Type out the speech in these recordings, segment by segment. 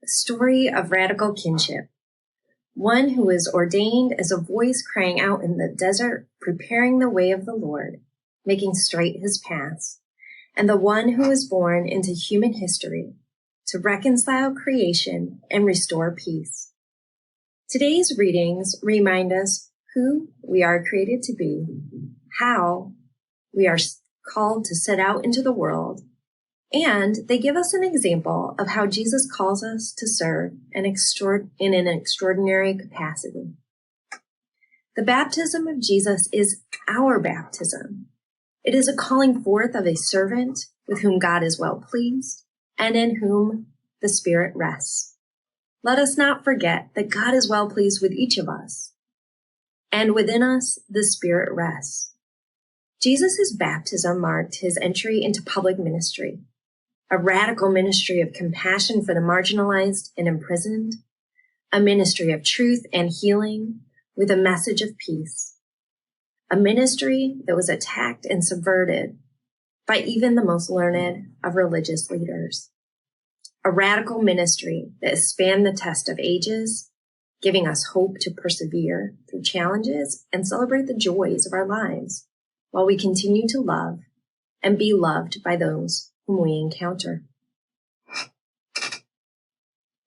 A story of radical kinship. One who is ordained as a voice crying out in the desert, preparing the way of the Lord, making straight his paths, and the one who is born into human history to reconcile creation and restore peace. Today's readings remind us who we are created to be, how we are called to set out into the world, and they give us an example of how Jesus calls us to serve in an extraordinary capacity. The baptism of Jesus is our baptism. It is a calling forth of a servant with whom God is well pleased and in whom the Spirit rests. Let us not forget that God is well pleased with each of us, and within us the Spirit rests. Jesus' baptism marked his entry into public ministry, a radical ministry of compassion for the marginalized and imprisoned, a ministry of truth and healing with a message of peace, a ministry that was attacked and subverted by even the most learned of religious leaders, a radical ministry that has spanned the test of ages, giving us hope to persevere through challenges and celebrate the joys of our lives while we continue to love and be loved by those whom we encounter.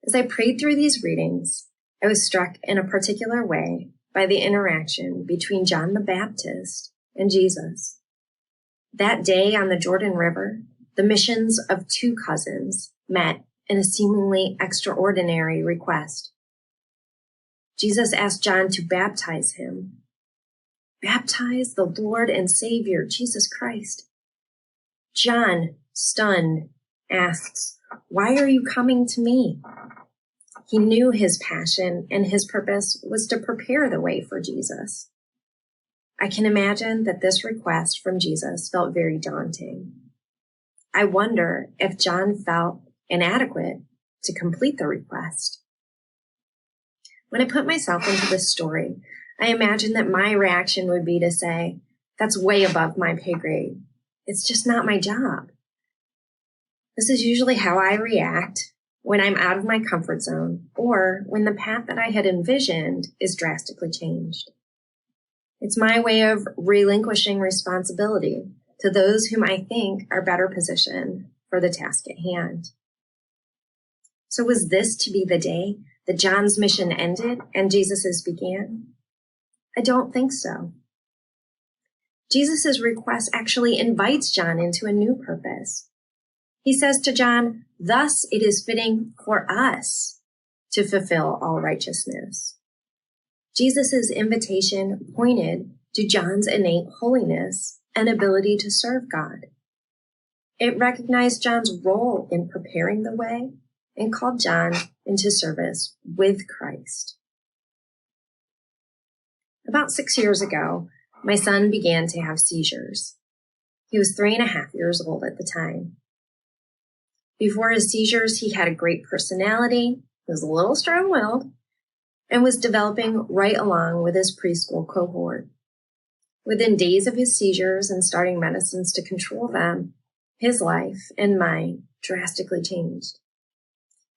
As I prayed through these readings, I was struck in a particular way by the interaction between John the Baptist and Jesus. That day on the Jordan River, the missions of two cousins met in a seemingly extraordinary request. Jesus asked John to baptize him. Baptize the Lord and Savior, Jesus Christ. John, stunned, asks, "Why are you coming to me?" He knew his passion and his purpose was to prepare the way for Jesus. I can imagine that this request from Jesus felt very daunting. I wonder if John felt inadequate to complete the request. When I put myself into this story, I imagine that my reaction would be to say, "That's way above my pay grade. It's just not my job." This is usually how I react when I'm out of my comfort zone or when the path that I had envisioned is drastically changed. It's my way of relinquishing responsibility to those whom I think are better positioned for the task at hand. So was this to be the day that John's mission ended and Jesus's began? I don't think so. Jesus's request actually invites John into a new purpose. He says to John, "Thus it is fitting for us to fulfill all righteousness." Jesus's invitation pointed to John's innate holiness and ability to serve God. It recognized John's role in preparing the way and called John into service with Christ. About 6 years ago, my son began to have seizures. He was 3.5 years old at the time. Before his seizures, he had a great personality, was a little strong-willed, and was developing right along with his preschool cohort. Within days of his seizures and starting medicines to control them, his life and mine drastically changed.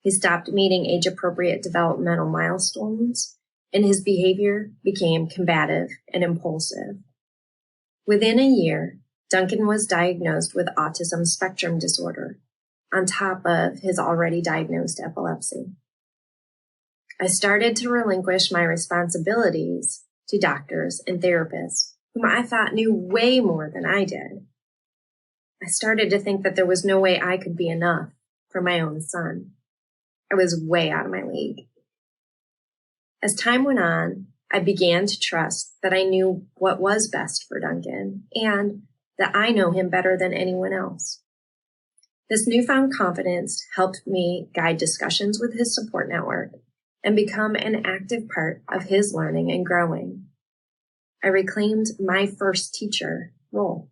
He stopped meeting age-appropriate developmental milestones, and his behavior became combative and impulsive. Within a year, Duncan was diagnosed with autism spectrum disorder, on top of his already diagnosed epilepsy. I started to relinquish my responsibilities to doctors and therapists, whom I thought knew way more than I did. I started to think that there was no way I could be enough for my own son. I was way out of my league. As time went on, I began to trust that I knew what was best for Duncan and that I know him better than anyone else. This newfound confidence helped me guide discussions with his support network and become an active part of his learning and growing. I reclaimed my first teacher role.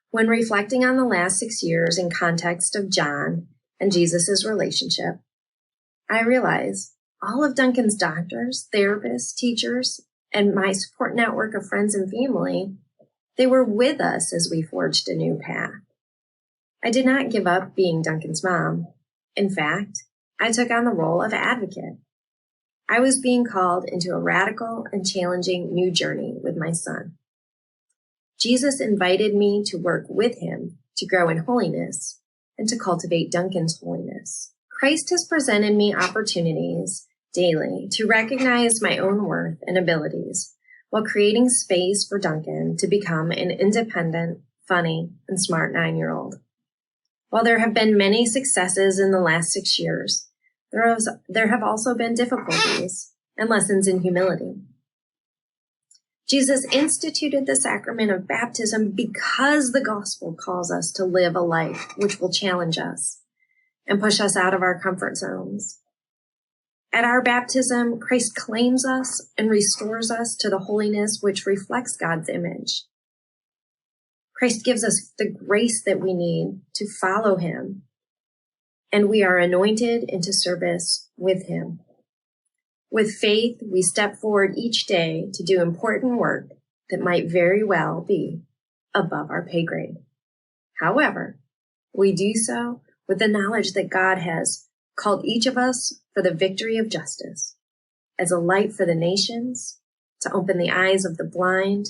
When reflecting on the last 6 years in context of John and Jesus' relationship, I realize all of Duncan's doctors, therapists, teachers, and my support network of friends and family, they were with us as we forged a new path. I did not give up being Duncan's mom. In fact, I took on the role of advocate. I was being called into a radical and challenging new journey with my son. Jesus invited me to work with him to grow in holiness and to cultivate Duncan's holiness. Christ has presented me opportunities daily to recognize my own worth and abilities while creating space for Duncan to become an independent, funny, and smart 9-year-old. While there have been many successes in the last 6 years, there have also been difficulties and lessons in humility. Jesus instituted the sacrament of baptism because the gospel calls us to live a life which will challenge us and push us out of our comfort zones. At our baptism, Christ claims us and restores us to the holiness which reflects God's image. Christ gives us the grace that we need to follow him, and we are anointed into service with him. With faith, we step forward each day to do important work that might very well be above our pay grade. However, we do so with the knowledge that God has called each of us for the victory of justice, as a light for the nations, to open the eyes of the blind,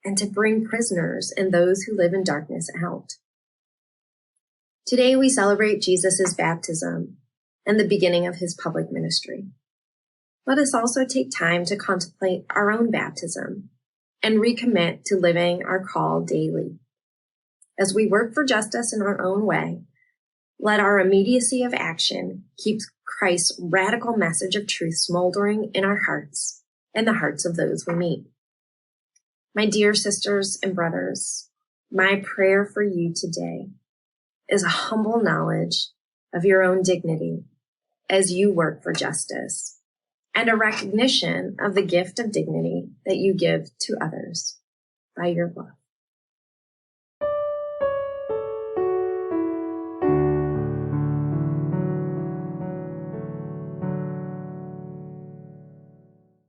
and to bring prisoners and those who live in darkness out. Today we celebrate Jesus' baptism and the beginning of his public ministry. Let us also take time to contemplate our own baptism and recommit to living our call daily. As we work for justice in our own way, let our immediacy of action keep Christ's radical message of truth smoldering in our hearts and the hearts of those we meet. My dear sisters and brothers, my prayer for you today is a humble knowledge of your own dignity as you work for justice, and a recognition of the gift of dignity that you give to others by your love.